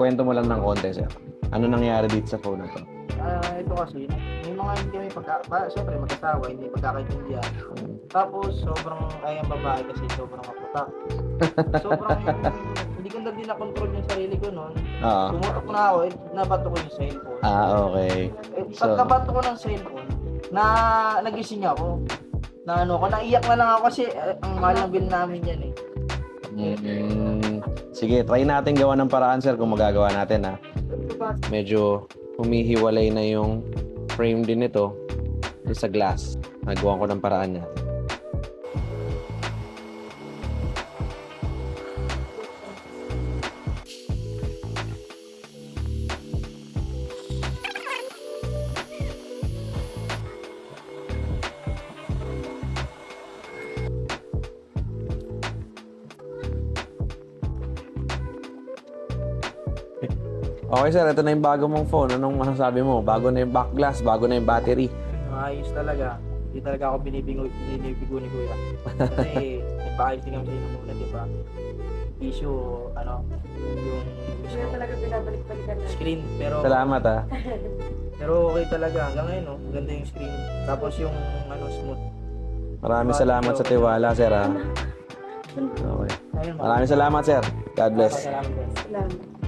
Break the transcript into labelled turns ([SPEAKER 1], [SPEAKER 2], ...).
[SPEAKER 1] Kwento mo lang ng konti, sir. Ano nangyari dito sa phone na to?
[SPEAKER 2] Ito kasi, may mga hindi kami siyempre mag-asawa, hindi magkakaintindihan. Tapos, sobrang, ang babae kasi sobrang kaputak. Sobrang, hindi ko na din na-control yung sarili ko noon.
[SPEAKER 1] Oo.
[SPEAKER 2] Pumutok na ako, nabato ko yung cellphone.
[SPEAKER 1] Okay.
[SPEAKER 2] Pagkabato ko ng cellphone, nagising ako. Naiyak na lang ako kasi ang mahal ng bill namin yan eh.
[SPEAKER 1] Sige, try natin gawa ng paraan, sir, kung magagawa natin, ha. Medyo humihiwalay na yung frame din nito doon sa glass. Nagawa ko ng paraan niya. Okay, sir, ito na yung bago mong phone. Anong masasabi mo? Bago na yung back glass, bago na yung battery.
[SPEAKER 2] Ayos talaga. Hindi talaga ako binibigo ni Kuya. Kasi nagpaayos din kami sa inyo muna, di ba? Issue, yung
[SPEAKER 3] Hindi na talaga binabalik-balikan na.
[SPEAKER 2] screen. Pero
[SPEAKER 1] Salamat, ha.
[SPEAKER 2] pero okay talaga. Hanggang ngayon, no? Ganda yung screen. Tapos yung smooth.
[SPEAKER 1] Maraming salamat sa tiwala, sir, ha.
[SPEAKER 3] Ano?
[SPEAKER 1] Okay.
[SPEAKER 2] Ayun,
[SPEAKER 1] Maraming salamat, sir. God bless.
[SPEAKER 2] Salamat.
[SPEAKER 3] Salamat.